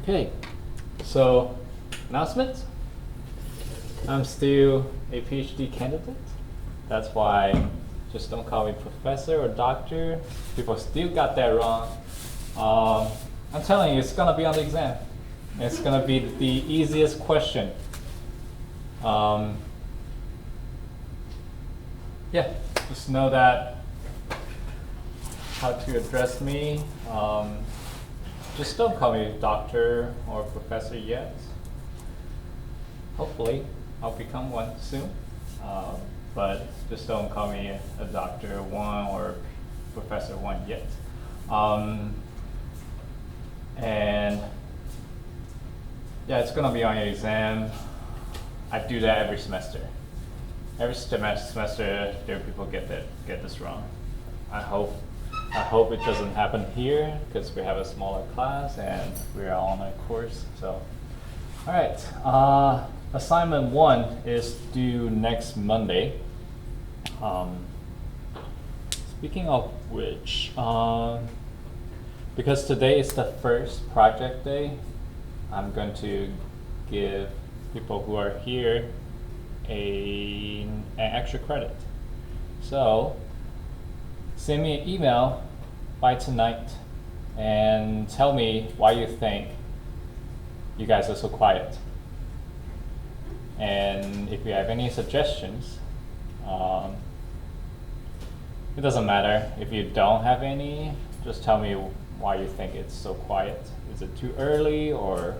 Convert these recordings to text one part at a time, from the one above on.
Okay, so announcements. I'm still a PhD candidate. That's why just don't call me professor or doctor. People still got that wrong. I'm telling you, it's gonna be on the exam. It's gonna be the easiest question. Yeah, just know that how to address me. Just don't call me doctor or professor yet. Hopefully, I'll become one soon. But just don't call me a Dr. Wan or Professor Wan yet. And yeah, it's gonna be on your exam. I do that every semester. Every semester, there are people get this wrong. I hope it doesn't happen here because we have a smaller class and we are on a course. So, all right. Assignment 1 is due next Monday. Speaking of which, because today is the first project day, I'm going to give people who are here an extra credit. So send me an email by tonight and tell me why you think you guys are so quiet. And if you have any suggestions, it doesn't matter. If you don't have any, just tell me why you think it's so quiet. Is it too early, or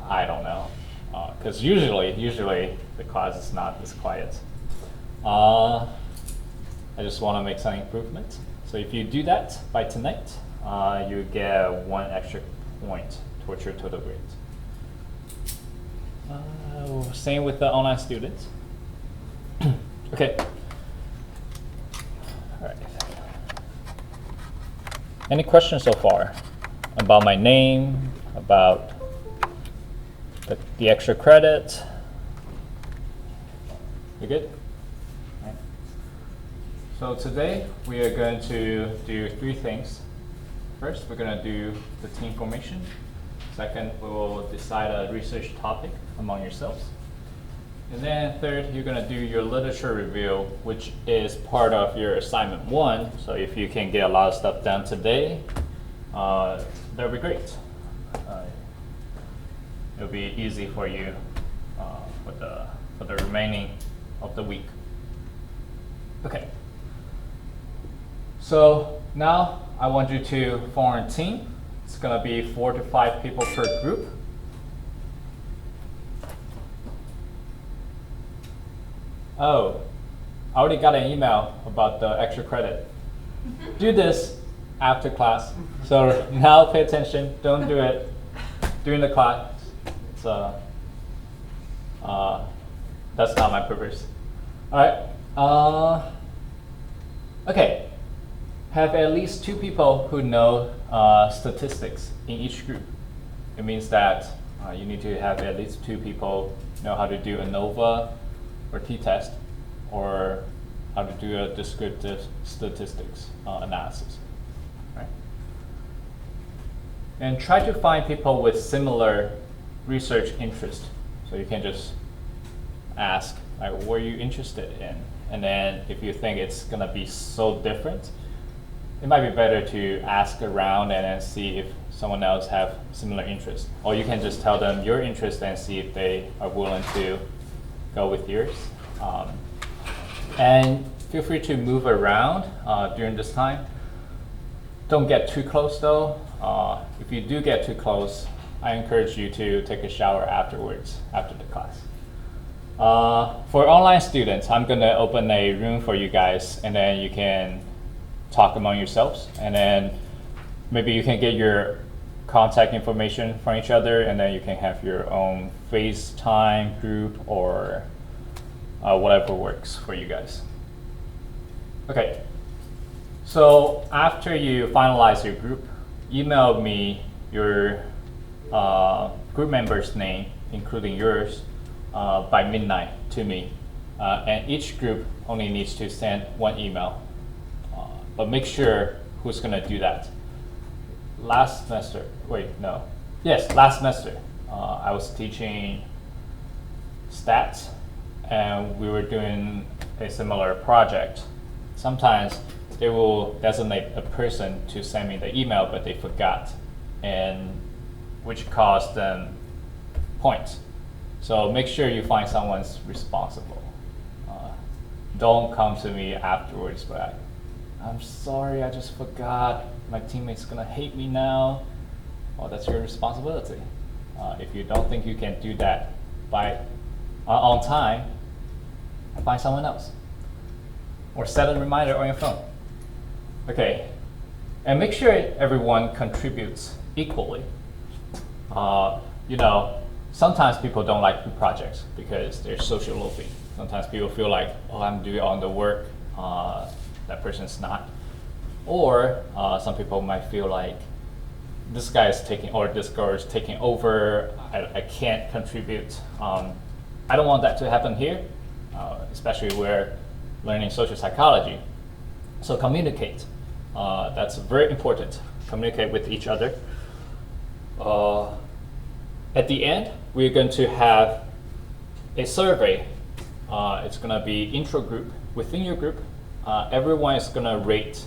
I don't know? Because usually the class is not this quiet. I just want to make some improvement. So if you do that by tonight, you get 1 extra point towards your total grade. Same with the online students. Okay. All right. Any questions so far about my name, about the extra credit? You good? All right. So today we are going to do 3 things. First, we're going to do the team formation. Second, we will decide a research topic among yourselves. And then third, you're going to do your literature review, which is part of your assignment 1. So if you can get a lot of stuff done today, that'll be great. It'll be easy for you for the remaining of the week. Okay. So now I want you to form a team. It's going to be 4 to 5 people per group. Oh, I already got an email about the extra credit. Do this after class. So now pay attention. Don't do it during the class. It's, that's not my purpose. All right. Okay. Have at least 2 people who know statistics in each group. It means that you need to have at least 2 people know how to do ANOVA or t-test, or how to do a descriptive statistics analysis. Right? And try to find people with similar research interest. So you can just ask, like, what are you interested in? And then if you think it's gonna be so different, it might be better to ask around and then see if someone else have similar interest. Or you can just tell them your interest and see if they are willing to go with yours. And feel free to move around during this time. Don't get too close though. If you do get too close, I encourage you to take a shower afterwards, after the class. For online students, I'm gonna open a room for you guys, and then you can talk among yourselves, and then maybe you can get your contact information from each other, and then you can have your own FaceTime group or whatever works for you guys. Okay, so after you finalize your group, email me your group member's name, including yours, by midnight to me. And each group only needs to send 1 email. But make sure who's gonna do that. Last semester, Yes, last semester, I was teaching stats, and we were doing a similar project. Sometimes they will designate a person to send me the email, but they forgot, and which cost them points. So make sure you find someone's responsible. Don't come to me afterwards, but I'm sorry, I just forgot. My teammate's gonna hate me now. Well, that's your responsibility. If you don't think you can do that on time, find someone else. Or set a reminder on your phone. Okay, and make sure everyone contributes equally. Sometimes people don't like group projects because they're social loafing. Sometimes people feel like, oh, I'm doing all the work, that person's not. Or some people might feel like, this guy is taking, or this girl is taking over, I can't contribute. I don't want that to happen here, especially we're learning social psychology. So communicate, that's very important. Communicate with each other. At the end, we're going to have a survey. It's going to be intro group. Within your group, everyone is going to rate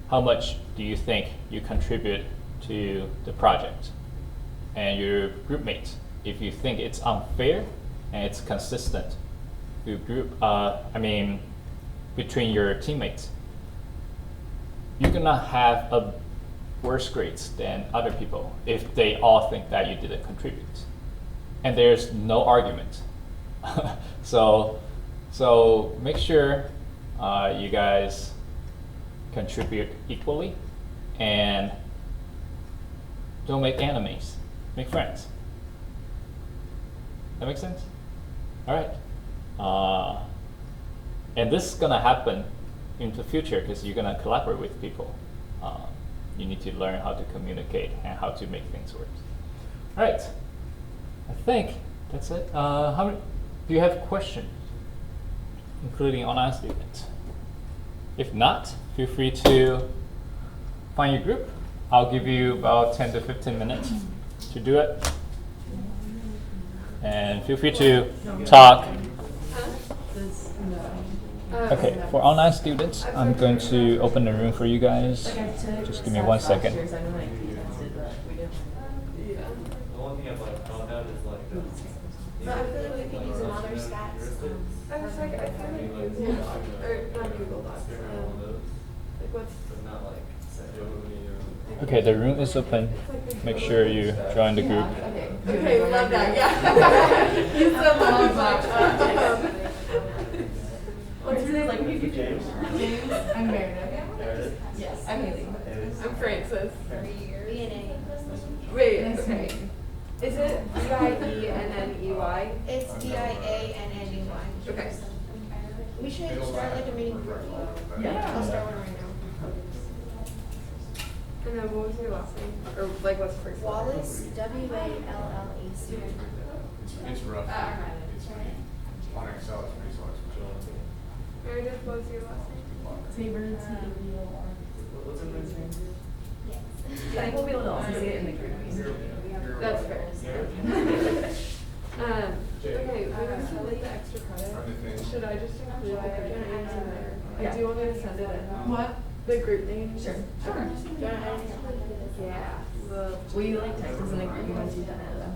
how much do you think you contribute to the project. And your group mates, if you think it's unfair and it's consistent between your teammates, you're going to have a worse grades than other people if they all think that you didn't contribute. And there's no argument. So make sure you guys contribute equally and don't make enemies, make friends. That makes sense? All right. And this is gonna happen in the future because you're gonna collaborate with people. You need to learn how to communicate and how to make things work. All right, I think that's it. Do you have questions, including online students? If not, feel free to find your group. I'll give you about 10 to 15 minutes to do it. And feel free to talk. Okay, for online students, I'm going to open the room for you guys. Just give me 1 second. The one thing I've found out is But I feel like we could use another stats. I was like, I feel like Google Docs, or not Google Docs. Like what's not like Okay, the room is open. Make sure you join the group. okay, we love that. Yeah. You so love What's your name? James. I'm Meredith. Yes. I'm Haley. I'm Francis. Wait. Okay. Is it D-I-E-N-N-E-Y? It's D-I-A-N-N-E-Y. Okay. We should start like a meeting group. Yeah. I'll start one right now. And then what was your last name? Or like what's the first name? Wallace, W-A-L-L-A-C. It's rough. It's on Excel, it's pretty slow. Meredith, what was your last name? Tabor, What's her name? Yes. I think we'll be able to also see it in the group meeting. That's fair. Okay, we have to like the extra credit. Should I just include the group names in there? Like, do you want me to send it in? What? The group names? Sure. Okay. Do you want to add anything? Yeah. Well, Will you like text us in the group once you've done it though?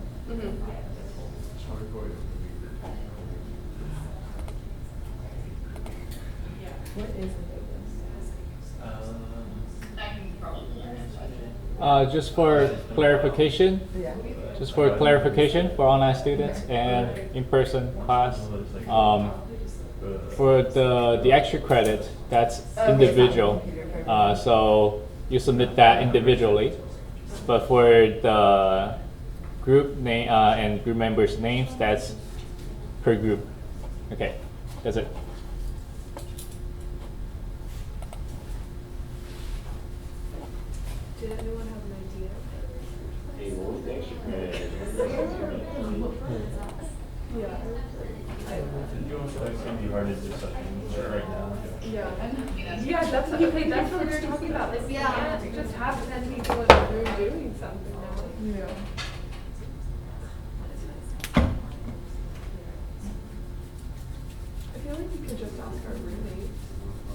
What is the Just for clarification, Yeah. for online students and in-person class, for the extra credit, that's individual. So you submit that individually. But for the group name and group members' names, that's per group. Okay, that's it. did anyone have an idea? Hey, what was the extra credit? Yeah. You want to send you hard to do something right now? Yeah. Yeah, that's what we were talking about. Like, we can't just have 10 people in a room doing something now. Yeah. I feel like we could just ask our roommates.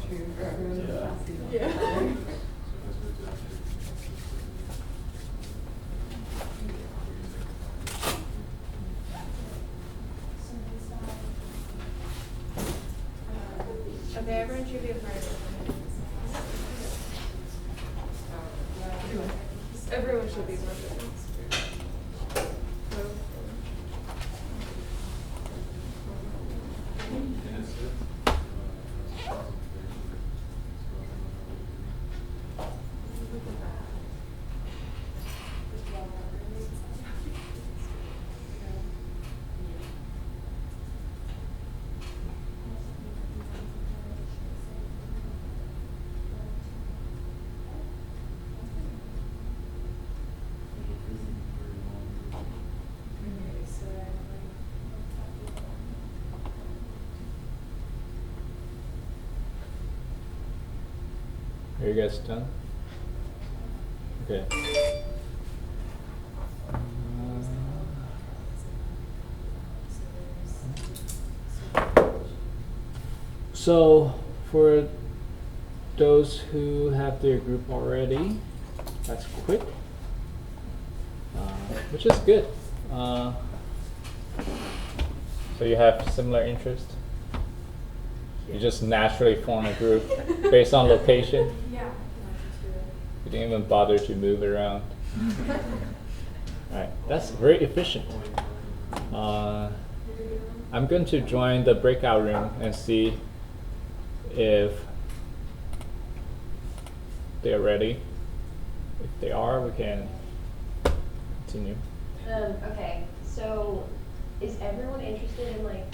True, for everyone to ask you. Yeah. Okay, everyone should be a part of Everyone should be part of it. Are you guys done? Okay. So for those who have their group already, that's quick, which is good. So you have similar interest? You just naturally form a group based on location? Yeah. You didn't even bother to move around. Alright, that's very efficient. I'm going to join the breakout room and see if they're ready. If they are, we can continue. Okay, so is everyone interested in like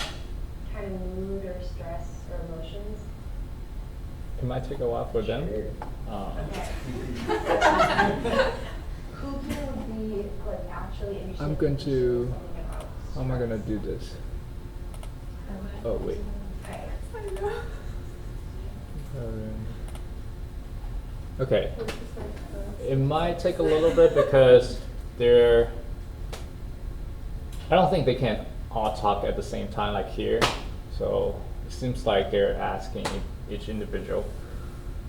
kind of mood or stress or emotions? It might take a while for them. Okay. Who can be like actually interested? I'm going in to. something about How am I stress? going to do this? Oh, wait. Okay. Okay. It might take a little bit because they're. I don't think they can all talk at the same time like here. So it seems like they're asking each individual.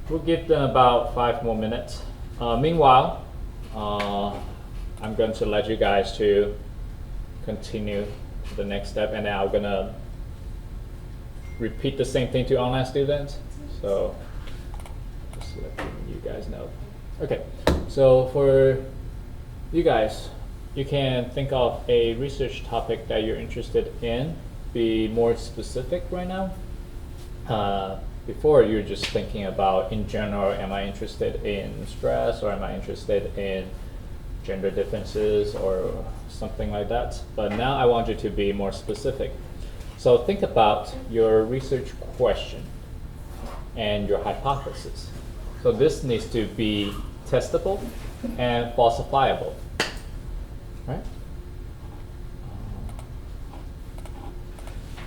We'll give them about 5 more minutes. Meanwhile, I'm going to let you guys to continue to the next step, and then I'm gonna repeat the same thing to online students. So just letting you guys know. Okay, so for you guys, you can think of a research topic that you're interested in. Be more specific right now. Before you're just thinking about in general, am I interested in stress or am I interested in gender differences or something like that. But now I want you to be more specific. So think about your research question and your hypothesis. So this needs to be testable and falsifiable, right?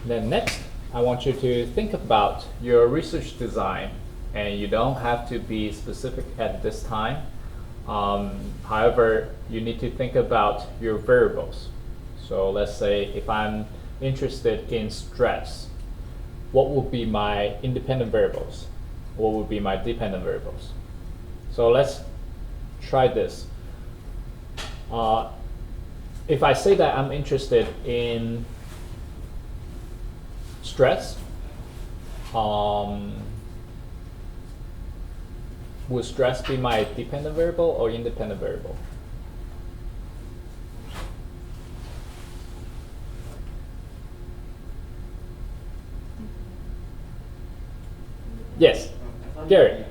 Then next, I want you to think about your research design, and you don't have to be specific at this time. However, you need to think about your variables. So let's say if I'm interested in stress, what would be my independent variables? What would be my dependent variables? So let's try this. If I say that I'm interested in stress, would stress be my dependent variable or independent variable? Yes, Gary.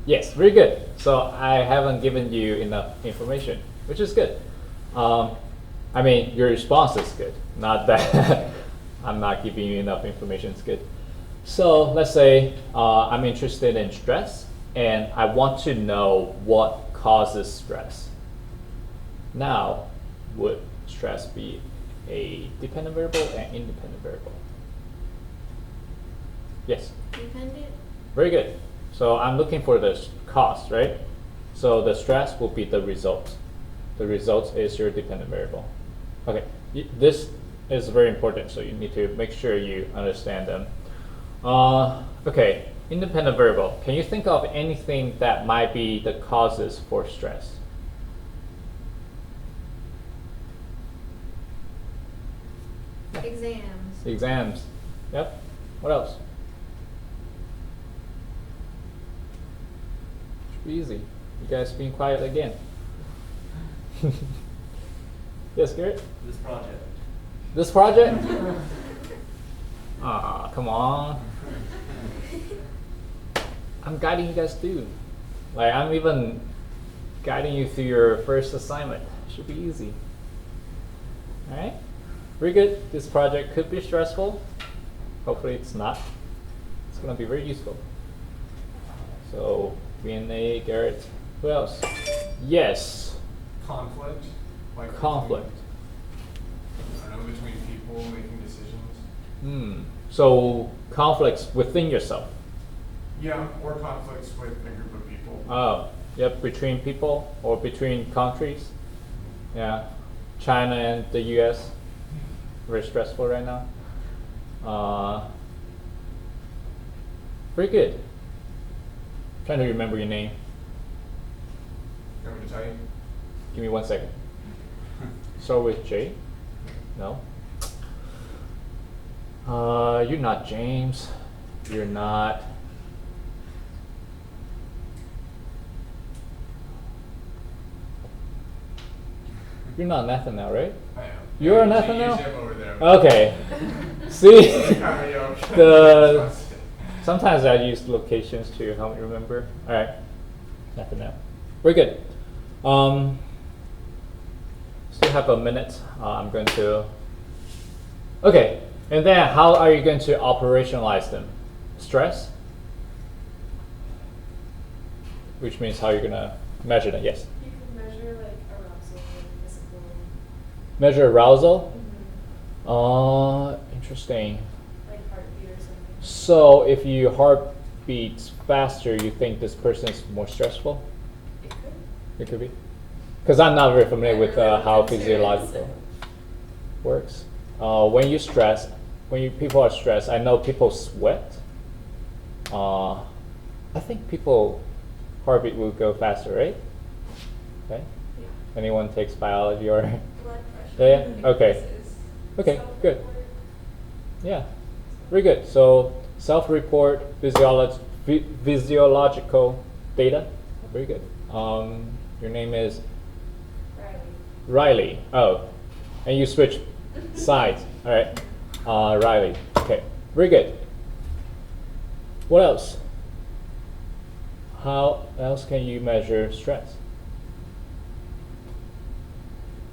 Yes, very good. So I haven't given you enough information, which is good. I mean, your response is good. Not that I'm not giving you enough information is good. So let's say I'm interested in stress and I want to know what causes stress. Now, would stress be a dependent variable and independent variable? Yes. Dependent. Very good. So I'm looking for the cost, right? So the stress will be the result. The result is your dependent variable. Okay, this is very important, so you need to make sure you understand them. Okay, independent variable. Can you think of anything that might be the causes for stress? Exams. Exams. Yep. What else? Should be easy. You guys being quiet again. Yes, Garrett? This project. This project? Ah, come on. I'm guiding you guys through. Like, I'm even guiding you through your first assignment. Should be easy. Alright? Very good. This project could be stressful. Hopefully it's not. It's going to be very useful. So, VNA, Garrett. Who else? Yes. Conflict. Like Conflict. I don't know, between people making decisions. So, conflicts within yourself. Yeah, or conflicts with a group of people. Oh, yep, between people or between countries. Yeah, China and the US. Very stressful right now. Very good. Trying to remember your name. You want me to tell you? Give me 1 second. Start with J? No. You're not James. You're not. You're not Nathaniel, right? I am. You're Yeah, Nathaniel? usually I'm over there. Okay. See, Karaoke. the sometimes I use locations to help me remember. All right, Nathaniel. We're good. Still have a minute. I'm going to. Okay, and then how are you going to operationalize them? Stress, which means how you're gonna measure them. Yes. You can measure like arousal and physical. Measure arousal. Mm-hmm. Interesting. Like heartbeat or something. So if your heart beats faster, you think this person is more stressful? It could. It could be. Because I'm not very familiar with really how looked into it, physiological works. When you stress, people are stressed, I know people sweat. I think people heartbeat will go faster, right? Okay. Yeah. Anyone takes biology or? Blood pressure. Yeah. Okay. increases. Okay. Good. Self-report. Yeah. Very good. So self-report, physiological data. Very good. Your name is Riley. Riley. Oh, and you switch sides. All right. Riley. Okay. Very good. What else? How else can you measure stress?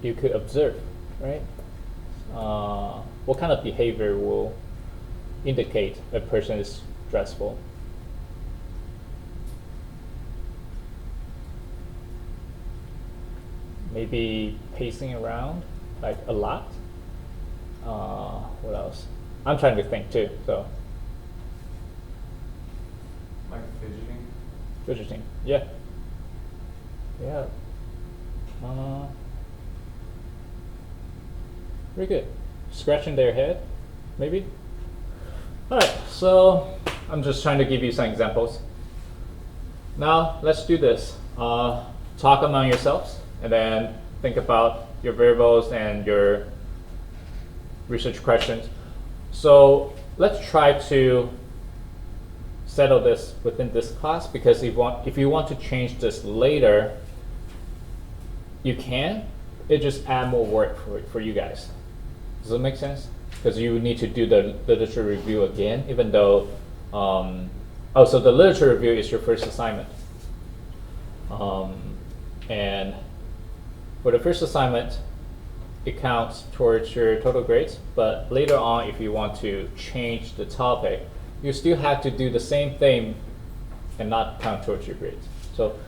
You could observe, right? What kind of behavior will indicate a person is stressful? Maybe pacing around, like a lot. What else? I'm trying to think too. So Like fidgeting. fidgeting. Yeah. Yeah. Very good. Scratching their head, maybe. All right. So I'm just trying to give you some examples. Now let's do this. Talk among yourselves, and then think about your variables and your research questions. So let's try to settle this within this class, because if you want to change this later, you can. It just add more work for you guys. Does that make sense? Because you need to do the literature review again, even though. So the literature review is your first assignment. And for the first assignment, it counts towards your total grades, but later on, if you want to change the topic, you still have to do the same thing and not count towards your grades. So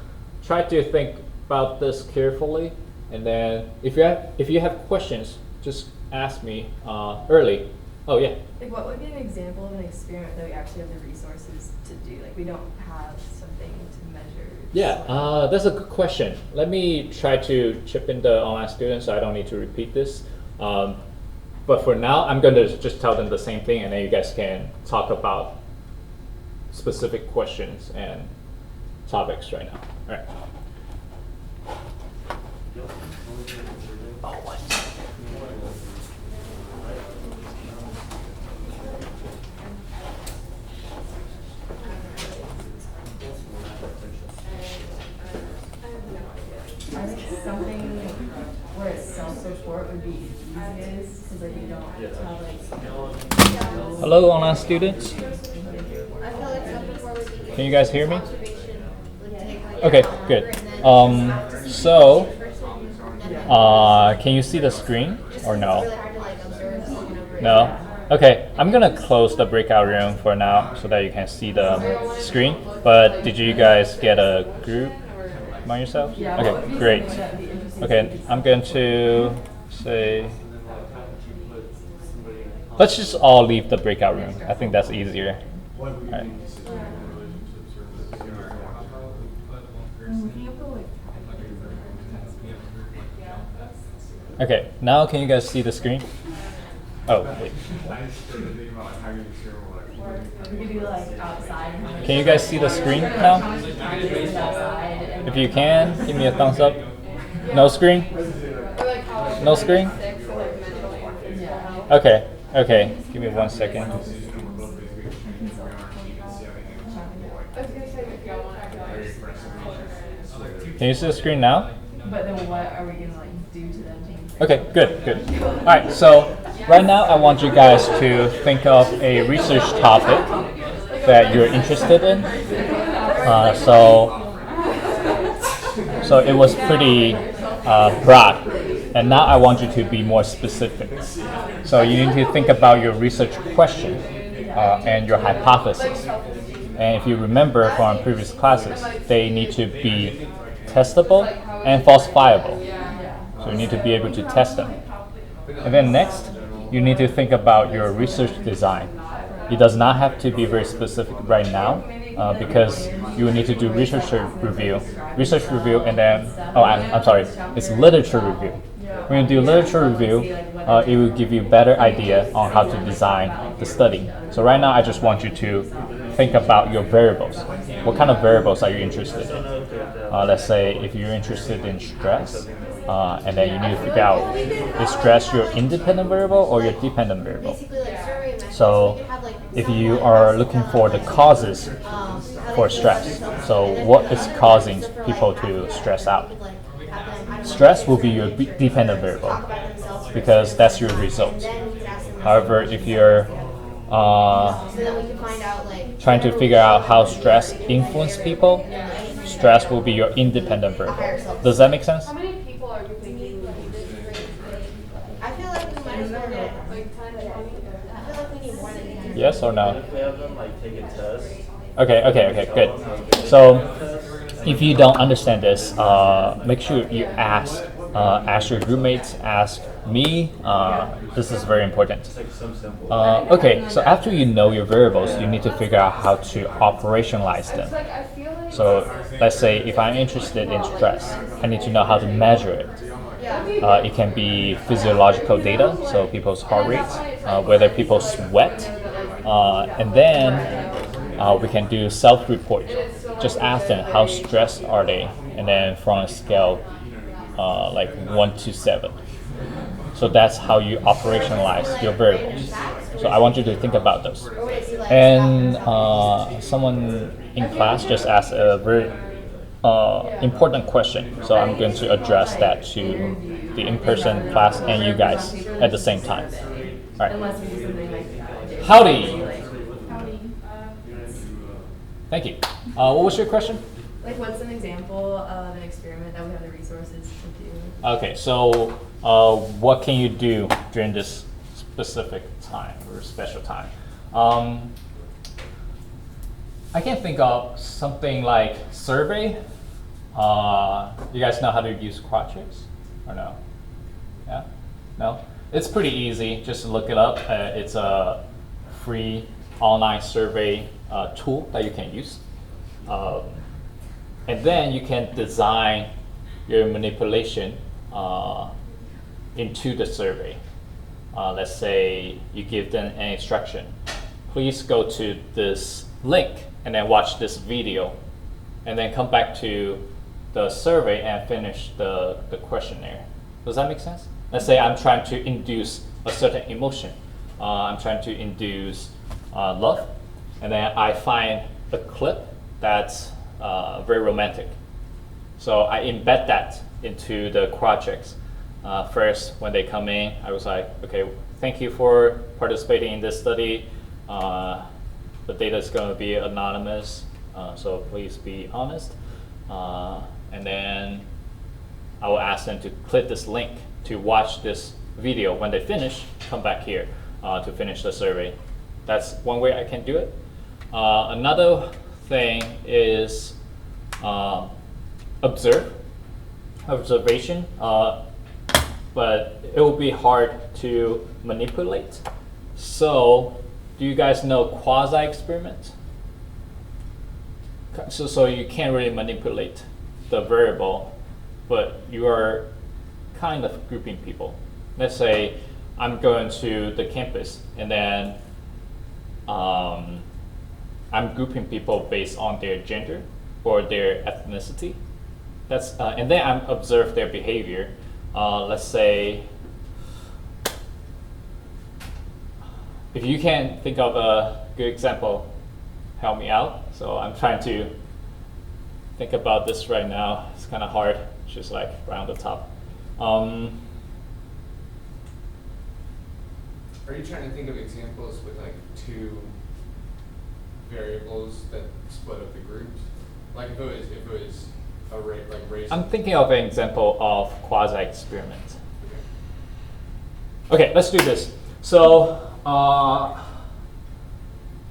try to think about this carefully, and then if you have questions, just ask me early, Oh, yeah. Like, what would be an example of an experiment that we actually have the resources to do? Like, we don't have something to measure. Yeah, that's a good question. Let me try to chip in the online students so I don't need to repeat this. But for now, I'm going to just tell them the same thing, and then you guys can talk about specific questions and topics right now. All right. Oh, what? I think something where it's self-report would be easiest, because like we don't have like. Hello, online students. I feel like self-report would be easier. Can you guys hear me? Observation would take like Okay, an hour, good. and then So, person, can you see the screen or it's no? really hard to like observe over and over. No? Okay, I'm gonna close the breakout room for now so that you can see the screen. But did you guys get a group by yourself? Yeah, what would Okay, be great. something that'd be interesting Okay, I'm going to say, let's just all leave the breakout room. I think that's easier. What would you Alright. think this is in relation to observability? Okay, now can you guys see the screen? Oh, wait. I just started thinking about like how you observe like We could do like outside. Can you guys see the screen now? Outside and If you can, give me a thumbs up. No screen? No screen? Okay, okay. Give me 1 second. Can you see the screen now? But then what are we gonna like do to them? Okay, good, good. All right, so right now I want you guys to think of a research topic that you're interested in. So it was pretty broad, and now I want you to be more specific. So you need to think about your research question and your hypothesis. And if you remember from previous classes, they need to be testable and falsifiable. So you need to be able to test them. And then next, you need to think about your research design. It does not have to be very specific right now because you will need to do research review, and then, I'm sorry, it's literature review. When you do literature review, it will give you a better idea on how to design the study. So right now, I just want you to think about your variables. What kind of variables are you interested in? Let's say if you're interested in stress, and then you need to figure out, is stress your independent variable or your dependent variable? Basically, like survey methods. So We could have, like, if some you like are that looking stuff, for the like, causes how for they feel stress, about themselves. so And then what we is could have causing them for, like, people after to that, stress we out? could, like, have them, I don't know, Stress will be your research, dependent talk variable about themselves for because a that's your certain result. time, and then we could ask them However, questions if you're so that we can find out, like, trying to figure out how stress influences people, stress will be your independent variable. Does that make sense? How many people are you thinking would need this? I feel like we might as well get like 10 to 20. I feel like we need more than 10. Yes or no? If we have them like take a test. Okay, good. So if you don't understand this, make sure you ask your roommates, ask me. This is very important. It's like some simple. Okay, so after you know your variables, you need to figure out how to operationalize them. So let's say if I'm interested in stress, I need to know how to measure it. It can be physiological data, so people's heart rates, whether people sweat, and then we can do self-report. Just ask them how stressed are they, and then from a scale like 1 to 7. So that's how you operationalize your variables. So I want you to think about those. And someone in class just asked a very important question. So I'm going to address that to the in-person class and you guys at the same time. All right. Unless we do something like Howdy. Thank you. What was your question? like what's an example of an experiment that we have the resources to do? Okay, so what can you do during this specific time or special time? I can think of something like survey. You guys know how to use projects or no? Yeah? No? It's pretty easy. Just look it up. It's a free online survey tool that you can use. And then you can design your manipulation into the survey. Let's say you give them an instruction. Please go to this link and then watch this video, and then come back to the survey and finish the questionnaire. Does that make sense? Let's say I'm trying to induce a certain emotion. I'm trying to induce love, and then I find a clip that's very romantic. So I embed that into the projects. First, when they come in, I was like, okay, thank you for participating in this study. The data is going to be anonymous, so please be honest. And then I will ask them to click this link to watch this video. When they finish, come back here to finish the survey. That's one way I can do it. Another thing is observation, but it will be hard to manipulate. So, do you guys know quasi-experiment? So you can't really manipulate the variable, but you are kind of grouping people. Let's say I'm going to the campus, and then I'm grouping people based on their gender or their ethnicity. And then I observe their behavior. Let's say, if you can think of a good example, help me out. So I'm trying to think about this right now. It's kind of hard, just like right on the top. Are you trying to think of examples with like two variables that split up the groups? Like if it was a race. I'm thinking of an example of quasi-experiment. Okay, let's do this. So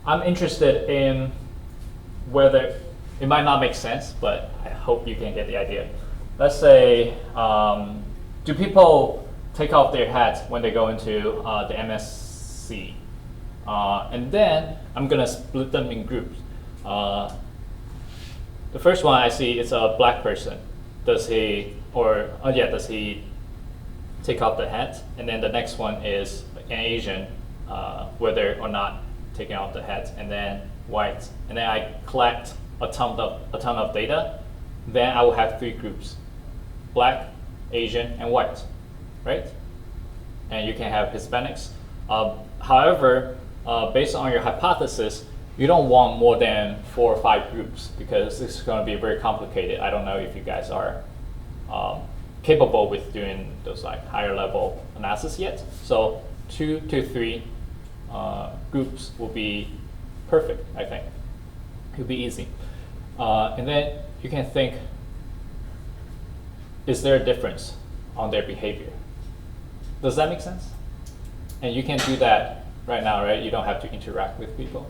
I'm interested in whether, it might not make sense, but I hope you can get the idea. Let's say, do people take off their hats when they go into the MSc? And then I'm gonna split them in groups. The first one I see is a black person. Does he take off the hat? And then the next one is an Asian, whether or not taking off the hat, and then white. And then I collect a ton of data. Then I will have three groups: black, Asian, and white, right? And you can have Hispanics. However, based on your hypothesis, you don't want more than 4 or 5 groups, because this is going to be very complicated. I don't know if you guys are capable with doing those like higher level analysis yet. So 2 to 3 groups will be perfect, I think. It'll be easy. And then you can think, is there a difference on their behavior? Does that make sense? And you can do that right now, right? You don't have to interact with people.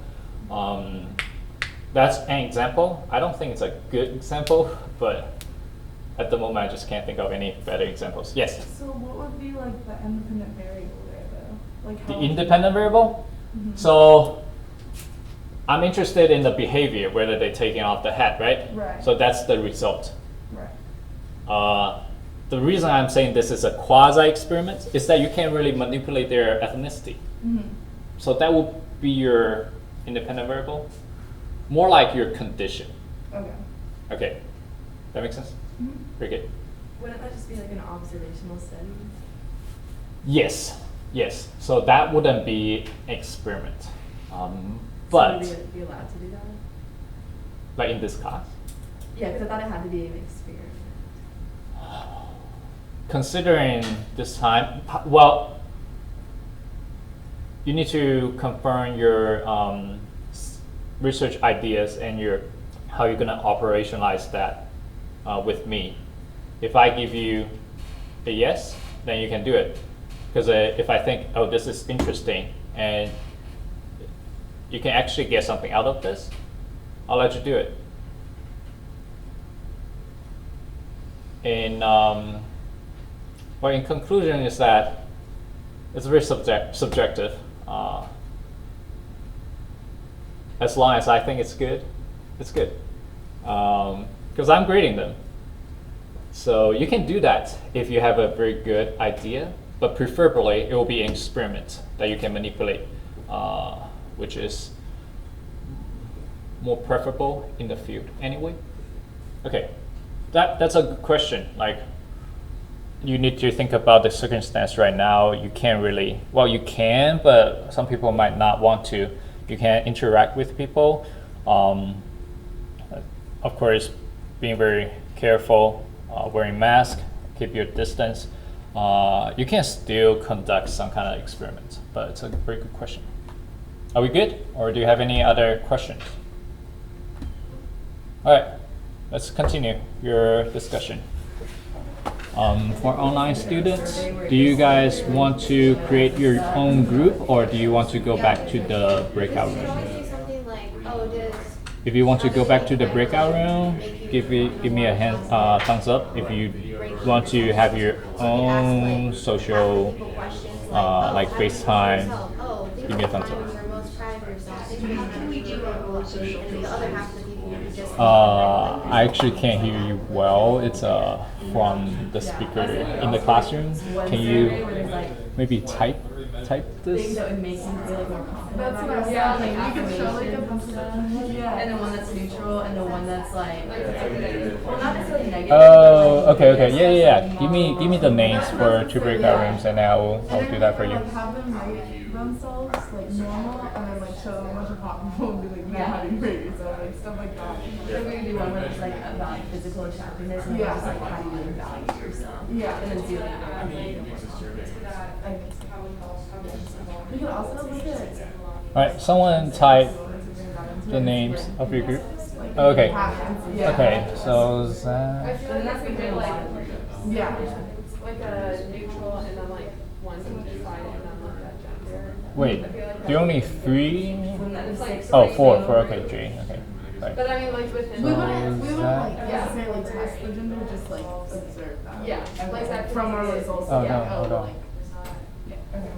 That's an example. I don't think it's a good example, but at the moment I just can't think of any better examples. Yes? So what would be like the independent variable there though? Like The how independent variable? Mhm. So I'm interested in the behavior, whether they're taking off the hat, right? Right. So that's the result. Right. The reason I'm saying this is a quasi-experiment is that you can't really manipulate their ethnicity. Mhm. So that will be your independent variable, more like your condition. Okay. Okay, that makes sense? Mhm. Very good. Wouldn't that just be like an observational study? Yes, yes. So that wouldn't be an experiment. But, So would we be allowed to do that? like in this class, Yeah, because I thought it had to be an experiment. considering this time, well, you need to confirm your research ideas and how you're going to operationalize that with me. If I give you a yes, then you can do it. Because if I think, oh, this is interesting and you can actually get something out of this, I'll let you do it. And well, in conclusion is that it's very subjective. As long as I think it's good, it's good. Because I'm grading them. So you can do that if you have a very good idea, but preferably it will be an experiment that you can manipulate, which is more preferable in the field anyway. Okay, that's a good question. Like, you need to think about the circumstance right now. You can't really, well, you can, but some people might not want to. You can interact with people. Of course, being very careful, wearing mask, keep your distance. You can still conduct some kind of experiment, but it's a very good question. Are we good, or do you have any other questions? All right, let's continue your discussion. For online students, do you guys want to create your own group, or do you want to go back to the breakout room? If you want to go back to the breakout room, give me a thumbs up. If you want to have your own social, like FaceTime, give me a thumbs up. I actually can't hear you well. It's from the speaker in the classroom. Can you maybe type this? That would make you feel like more confident. That's what I was Yeah, saying. like You could show like a bunch of yeah, and the one that's neutral, and the one that's like, well, not necessarily negative. Oh, okay, yeah. Give me the names for 2 breakout rooms, and I'll do that for you. Like have them rate themselves like normal, and then like show them a bunch of hot people and be like, now how do you rate yourself, like stuff like that. Then we can do one where it's like about physical attractiveness, and Yeah. just like how do you value yourself. Yeah. And then see like We could also look at All right, someone type the names of your group. Okay. yeah. Okay, so I Zach. feel like that's gonna be like Yeah. like a neutral and then like one to each side and then like a gender. Wait, there are only 3? It's like Oh, three 4. single- Okay, J. Okay, right. But I mean like within We the- wouldn't like Yeah. necessarily test the gender, just like observe that. Yeah, like that From our could be- results. Oh, like, no, hold on. like, yeah, okay.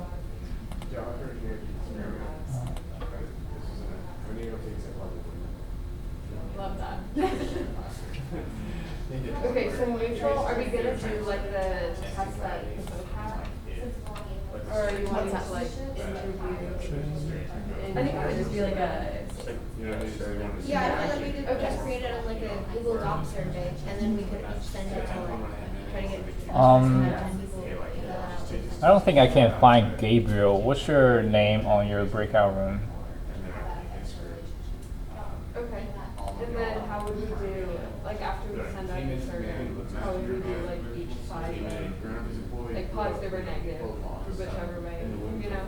Yeah, I heard here, this is when you go take a Love that. Okay, so neutral, are we gonna do like the test that we both have? Or are you wanting to like interview? I think it would just be like a. Yeah, I feel like we could just create it on like a Google Doc survey, and then we could each send it to like, try to get 10 people. I don't think I can find Gabriel. What's your name on your breakout room? Okay, and then how would we do, like after we send out the survey, how would we do like each side, like positive or negative, whichever way, you know?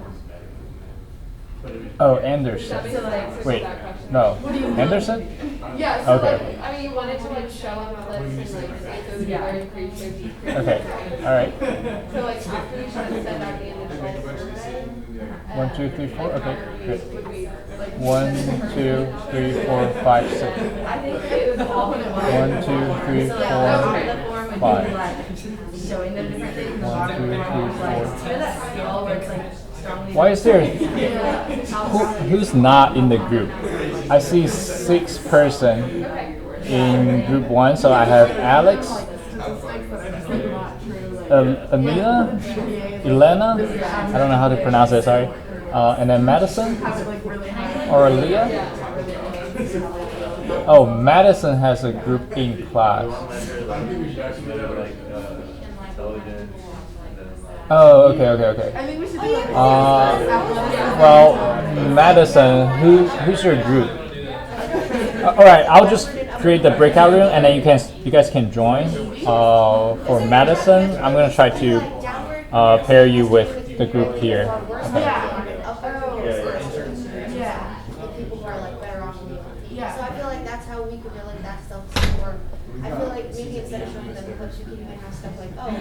Oh, Does that Anderson. make sense? Wait, That question? no. Anderson? Yeah, so Okay. like, I mean, you wanted to like show on the list and like see if it would be very creative. Okay, all right. So like after we send out the initial survey. 1, 2, 3, 4. Okay, good. Would we like? 1, 2, 3, 4, 5, 6. I think it would all in 1, 2, 3, So like, 4, the form would be 5. like showing them different things. The 1, bottom 2, 3, form would be like, 4. you know that scale where it's like strongly. Why is there? Yeah. Who's not in the group? I see 6 person in group 1, so I have Alex, Statistics that are just like not true. Like, Amina, GPA, Elena, I don't know how to pronounce it, sorry, and then Madison have it like really high. or Leah. Oh, Madison has a group in class. Oh, okay. I think we should do like Well, Madison, who's your group? All right, I'll just create the breakout room, and then you guys can join. For Madison, I'm gonna try to pair you with the group here. Okay. yeah. People who are like better off than you. Yeah. So I feel like that's how we could really like that self-support. I feel like maybe instead of showing them the clips, we could even have stuff like, oh,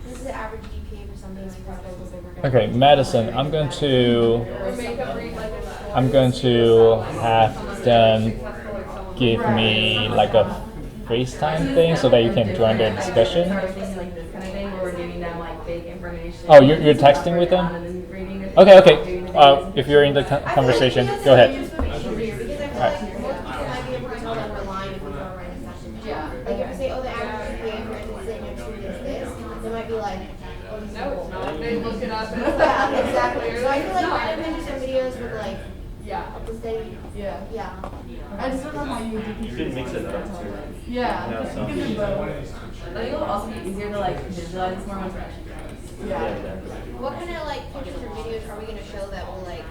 this is the average GPA for something like that. Okay, Madison, I'm going to Or make up read like a have them give me like a FaceTime thing so that you can join their discussion. Start thinking like this kind of thing where we're giving them like fake information Oh, you're texting with them? Okay, okay. If you're in the conversation, go ahead. Because I feel like most people might be able to tell that we're lying if we don't write a sentence. Yeah. Like if you say, oh, the average GPA for this in your truth is this, they might be like, oh, this is No, it's bull. not. They look it up and it's Yeah, like, exactly. So I feel like It's random pictures and videos would like, Yeah. up to stay, Yeah. yeah. I just don't know how you would You can mix it up too. Yeah. Yeah, You some- can do both. I think it'll also be easier to like visualize more once we're actually doing it. Yeah, Yeah. exactly. What kind of like pictures or videos are we gonna show that will like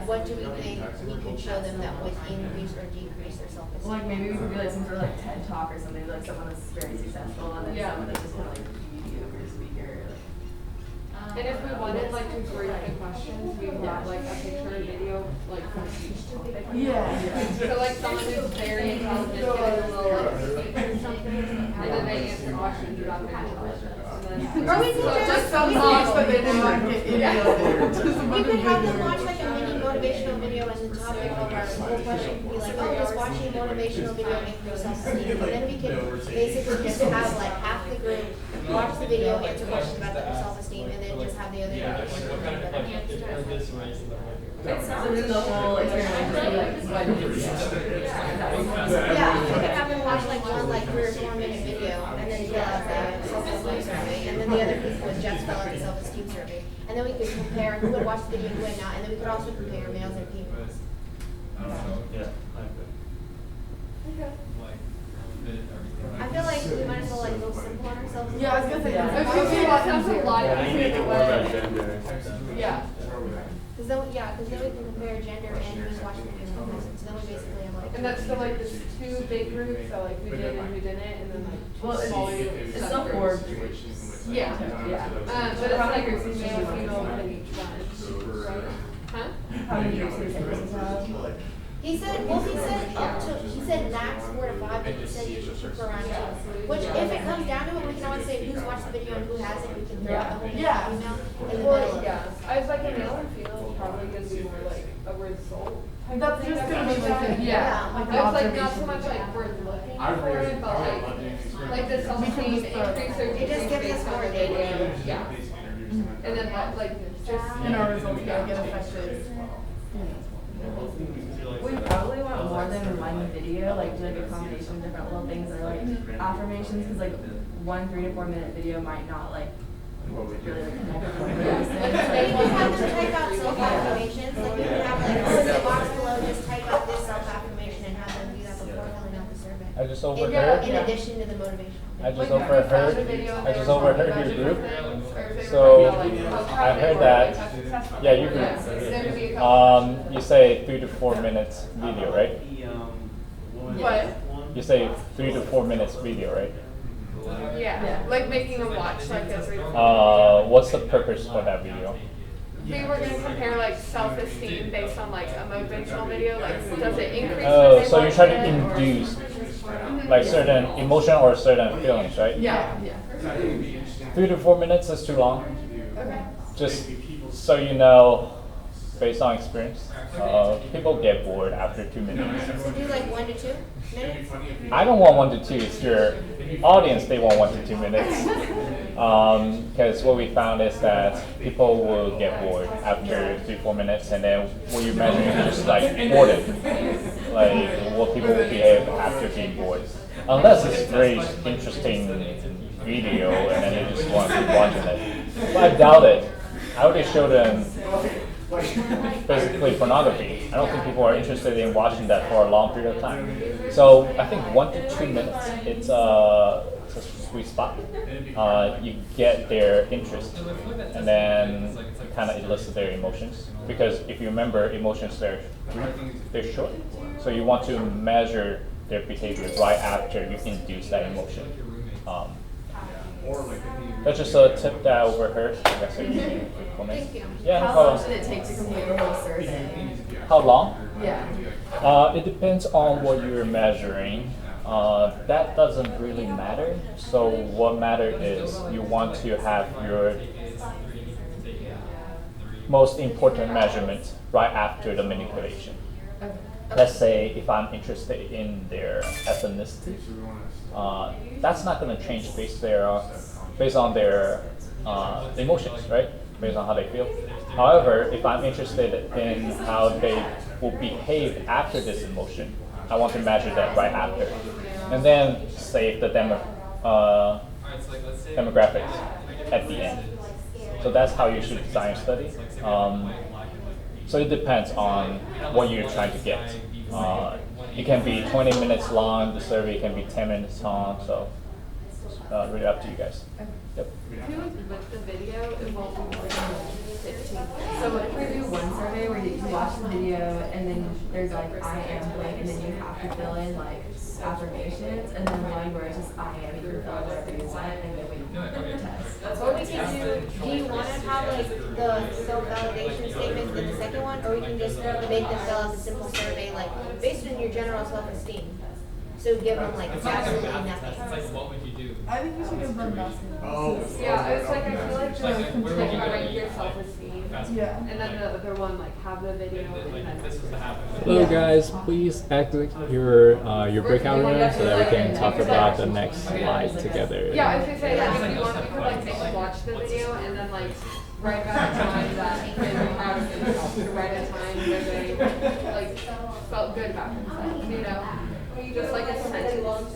what do we think we could show them that would increase or decrease their Well, self-esteem? like maybe we could do like some sort of like TED talk or something, like someone that's very successful and then Yeah. someone that's just kind of like mediocre speaker. And if we wanted like to group the questions, we would have like a picture and video like from each topic. Yeah. So like someone who's very intelligent getting a little like speech or something, and then they answer questions about their intelligence. And then Or we could So just Some we songs, could- but they didn't want to get idiotic. we could have them watch like a mini motivational video and the topic of our whole question could be like, oh, just watching a motivational video increase self-esteem. And then we could basically just have like half the group watch the video, answer questions about their self-esteem, and then just have the other group. So then the whole experiment would be like one video. Yeah, we could have them watch like one like 3 or 4 minute video and then fill out the self-esteem survey, and then the other people would just fill out the self-esteem survey. And then we could compare who would watch the video and who would not, and then we could also compare males and females. Yeah, I'm good. I feel like we might as well like go simple on ourselves. Yeah, I was gonna say, Yeah. it's It easier sounds to a do. lot Yeah, I easier need to more about way. gender and stuff. Yeah. Cause then, cause then we can compare gender and who's watching the video and who isn't. So then we basically have like. And that's still like this 2 big groups, so like who did and who didn't, and then like Well, two smaller it's still four subgroups. groups. Yeah. Yeah. But it's like male, female within each one, right? Huh? How many groups do you think this is have? He said, well, he said up to, he said max 4 to 5, but he said you should shoot for around 2. Which, if it comes down to it, we can always say who's watched the video and who hasn't. We can throw out the whole thing, Yeah. you know, in the Well, middle. yeah, I was like a male and female is probably gonna be more like a result. That's just gonna be like a, Yeah, like I an was like not so observation. much like we're looking for it, but like the self-esteem increase or It just gives us more data. Yeah. And then like just. And our results gotta get affected. We probably want more than one video, like do like a combination of different little things that are like affirmations, because like one 3 to 4 minute video might not like really like connect with one person. Maybe we have them type out self-affirmations, like we could have like, oh, in the box below, just type out this self-affirmation and have them do that before filling out the survey. I just In overheard. addition to the motivational. I just Like, if we found a overheard. video and I they just were overheard talking your about group. different things, or if they were So talking about, like, how I heard they that. were successful. Yeah, you Yeah, group. there could be a couple. You say 3 to 4 minutes video, right? What? You say 3 to 4 minutes video, right? Yeah, like making them watch like a 3 to 4 What's the purpose for that video? We were gonna compare like self-esteem based on like a motivational video, like does it increase when Oh, they so you watch try to it, or- induce like certain emotion or certain feelings, right? Yeah. Yeah. 3 to 4 minutes is too long. Okay. Just so you know, based on experience, people get bored after 2 minutes. So do like 1 to 2 minutes? I don't want 1 to 2. It's your audience, they want 1 to 2 minutes. Because what we found is that people will get bored after 3-4 minutes, and then what you're measuring is just like boredom, like what people will behave after being bored. Unless it's a very interesting video, and then they just want to keep watching it. But I doubt it. I would show them basically pornography. I don't think people are interested in watching that for a long period of time. So I think 1 to 2 minutes, it's a sweet spot. You get their interest, and then you kind of elicit their emotions. Because if you remember, emotions they're short, so you want to measure their behavior right after you induce that emotion. That's just a tip that I overheard. I guess I can comment. Thank you. Yeah, no How long problem. should it take to complete the whole survey? How long? Yeah. It depends on what you're measuring. That doesn't really matter. So what matters is you want to have your most important measurement right after the manipulation. Let's say if I'm interested in their ethnicity, that's not going to change based on their emotions, right? Based on how they feel. However, if I'm interested in how they will behave after this emotion, I want to measure that right after. And then save the demographics at the end. So that's how you should design a study. So it depends on what you're trying to get. It can be 20 minutes long, the survey can be 10 minutes long, so really up to you guys. Yep. I feel like with the video, it won't be more than 15. So what if we do one survey where you watch the video and then there's like I am blank and then you have to fill in like affirmations, and then one where it's just I am, you can fill in whatever you want, and then we test. That's what we can do you want to have like the self-validation statements in the second one, or we can just make them fill out a simple survey like based on your general self-esteem? So give them like absolutely nothing. What would you do? I think we should give them nothing. Yeah, it's like I feel like the rank your self-esteem. Yeah. And then the other one, like have the video and then. Hello guys, please exit your breakout room so that we can talk about the next slide together. Yeah, I was gonna say, like, if you want, we could like watch the video and then like write about a time that they were proud of themselves, or write a time where they like felt good about themselves, you know? Just like a sentence.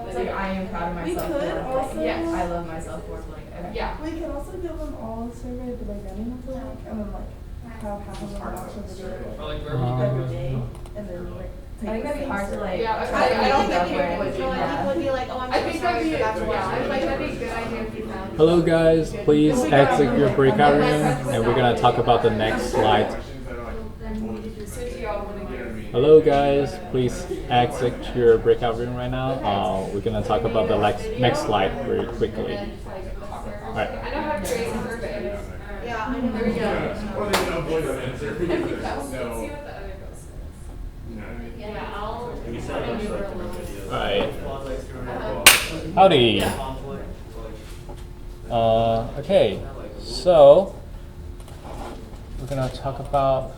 It's like I am proud of We myself. could for, also- yes, I love myself for blank. Okay. Yeah. We can also give them all a survey at the beginning of the week, and then like have half of them watch the video every day, and then like take I think that'd be hard to like. Yeah, I don't think up that'd be where- good. So like, people would be like, oh, I'm I so think sorry, that'd be, I forgot to watch yeah, I the was like, video. that'd be a good idea if you found. Hello guys, please exit your breakout room and we're gonna talk about the next slide. Since y'all wanna give. Hello guys, please exit your breakout room right now. We're gonna talk about the next slide very quickly. Alright. I know how to create surveys. Yeah, I know. There we go. Or they can avoid that answer. Let's see what the other goes. Yeah, I'll. Alright. Howdy. Okay, so we're gonna talk about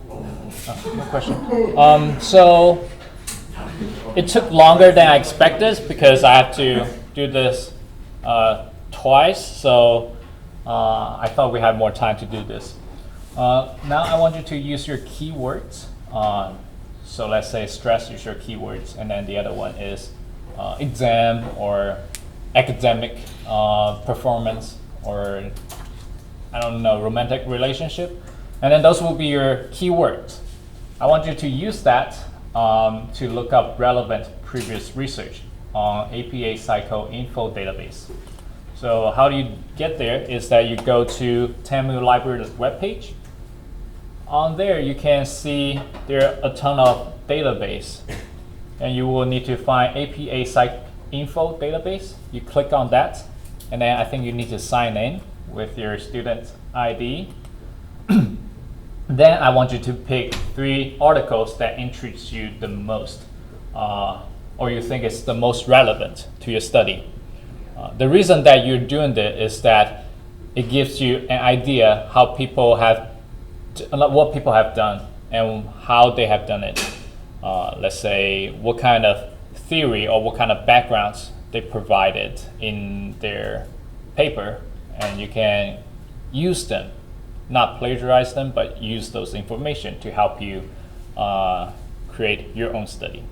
no question. So it took longer than I expected because I have to do this twice. So I thought we had more time to do this. Now I want you to use your keywords. So let's say stress, use your keywords, and then the other one is exam or academic performance, or I don't know, romantic relationship. And then those will be your keywords. I want you to use that to look up relevant previous research on APA Psycho Info database. So how do you get there is that you go to TAMU Library's webpage. On there you can see there are a ton of database, and you will need to find APA Psych Info database. You click on that, and then I think you need to sign in with your student ID. Then I want you to pick 3 articles that interest you the most, or you think is the most relevant to your study. The reason that you're doing that is that it gives you an idea how people have, what people have done and how they have done it. Let's say what kind of theory or what kind of backgrounds they provided in their paper, and you can use them. Not plagiarize them, but use those information to help you create your own study.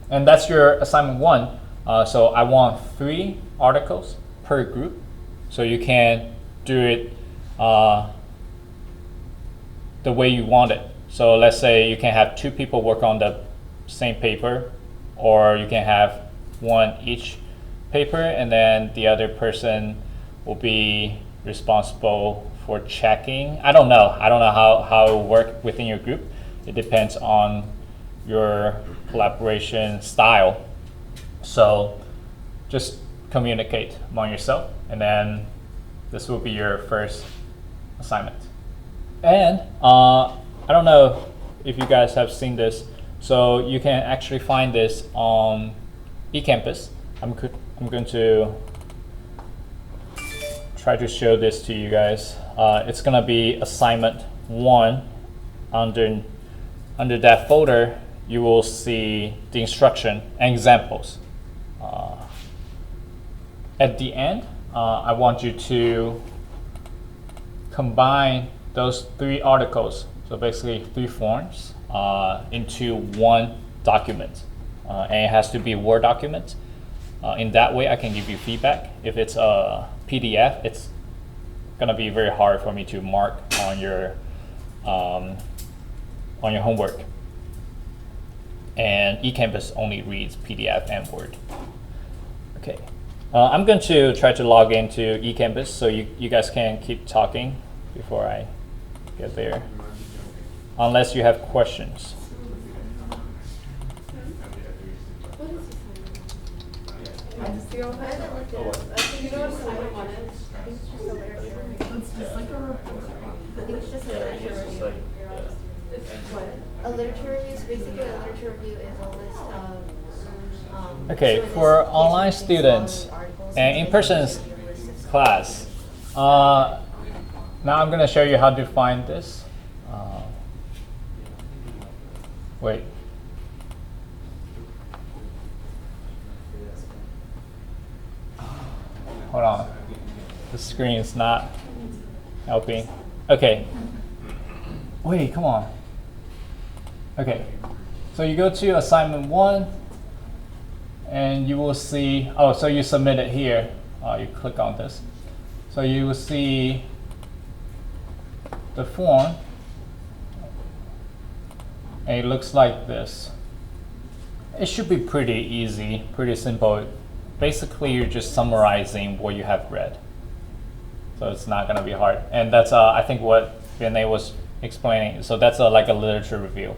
And that's your assignment 1. So I want 3 articles per group, so you can do it the way you want it. So let's say you can have 2 people work on the same paper, or you can have 1 each paper, and then the other person will be responsible for checking. I don't know how it will work within your group. It depends on your collaboration style. So just communicate among yourself, and then this will be your first assignment. And I don't know if you guys have seen this, so you can actually find this on eCampus. I'm going to try to show this to you guys. It's gonna be assignment 1. Under that folder, you will see the instruction and examples. at the end, I want you to combine those 3 articles, so basically 3 forms, into one document. And it has to be a Word document. In that way, I can give you feedback. If it's a PDF, it's gonna be very hard for me to mark on your homework. And eCampus only reads PDF and Word. Okay, I'm going to try to log into eCampus so you guys can keep talking before I get there, unless you have questions. I just feel I haven't looked it up. I think You know what assignment 1 is? I think it's just a literature review. It's just like a report. I think it's just a literature It's just review. like, A literature review is basically a literature review is a list of. Okay, so in for this online case, students articles, and so in-person they give you a list of class, now I'm going to show you how to find this. Wait. Hold on. The screen is not helping. Okay. Wait, come on. Okay. So you go to assignment 1 and you will see, oh, so you submit it here. You click on this. So you will see the form. And it looks like this. It should be pretty easy, pretty simple. Basically, you're just summarizing what you have read. So it's not going to be hard. And that's, I think, what Vinay was explaining. So that's like a literature review.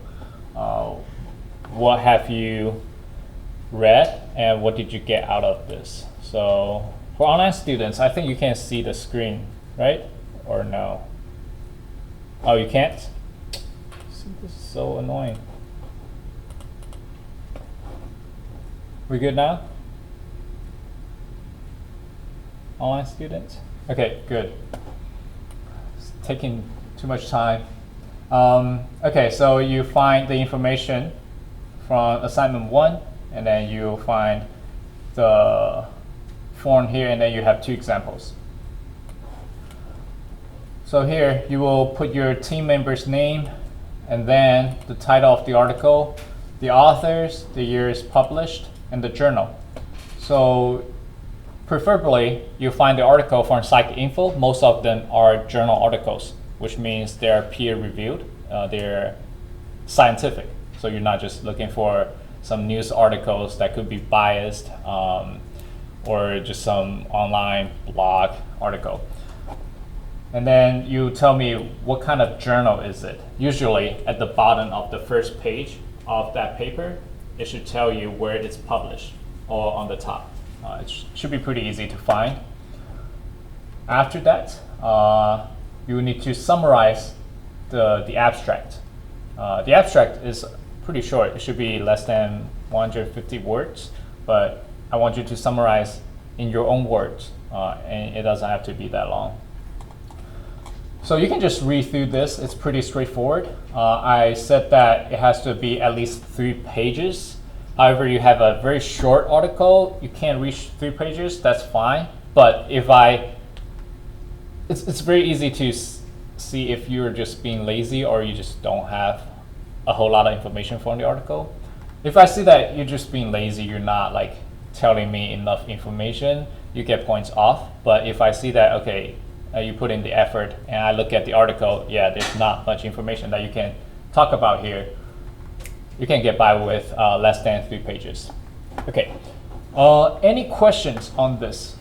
What have you read and what did you get out of this? So for online students, I think you can see the screen, right? Or no? Oh, you can't? See, this is so annoying. We good now? Online students? Okay, good. It's taking too much time. Okay, so you find the information from assignment 1, and then you find the form here, and then you have 2 examples. So here you will put your team member's name, and then the title of the article, the authors, the years published, and the journal. So preferably, you find the article from PsycInfo. Most of them are journal articles, which means they're peer-reviewed. They're scientific. So you're not just looking for some news articles that could be biased or just some online blog article. And then you tell me what kind of journal is it. Usually, at the bottom of the first page of that paper, it should tell you where it's published, or on the top. It should be pretty easy to find. After that, you need to summarize the abstract. The abstract is pretty short. It should be less than 150 words, but I want you to summarize in your own words, and it doesn't have to be that long. So you can just read through this. It's pretty straightforward. I said that it has to be at least 3 pages. However, you have a very short article, you can't reach 3 pages, that's fine. But if it's very easy to see if you're just being lazy or you just don't have a whole lot of information from the article. If I see that you're just being lazy, you're not like telling me enough information, you get points off. But if I see that, okay, you put in the effort and I look at the article, yeah, there's not much information that you can talk about here, you can get by with less than 3 pages. Okay, any questions on this?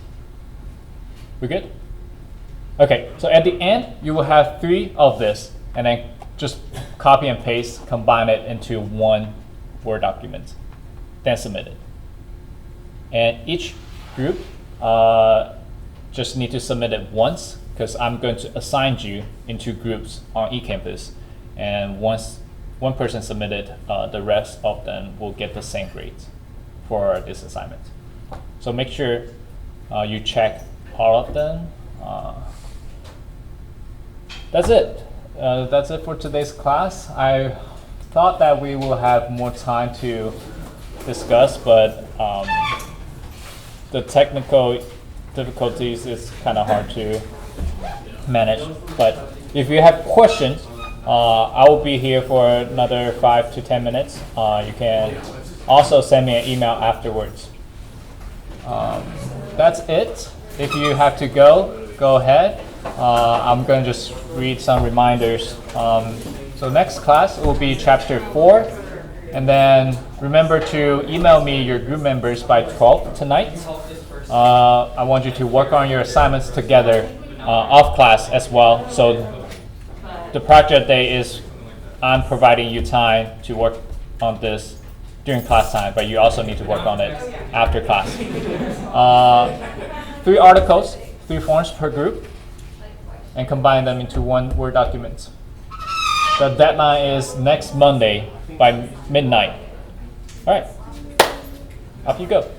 We good? Okay, so at the end, you will have 3 of this, and then just copy and paste, combine it into one Word document, then submit it. And each group just need to submit it once, because I'm going to assign you into groups on eCampus, and once one person submitted, the rest of them will get the same grades for this assignment. So make sure you check all of them. That's it. That's it for today's class. I thought that we will have more time to discuss, but the technical difficulties, it's kind of hard to manage. But if you have questions, I will be here for another 5 to 10 minutes. You can also send me an email afterwards. That's it. If you have to go ahead. I'm going to just read some reminders. So next class will be chapter 4. And then remember to email me your group members by 12 tonight. I want you to work on your assignments together off class as well. So the project day is I'm providing you time to work on this during class time, but you also need to work on it after class. 3 articles, 3 forms per group, and combine them into one Word document. The deadline is next Monday by midnight. All right, off you go.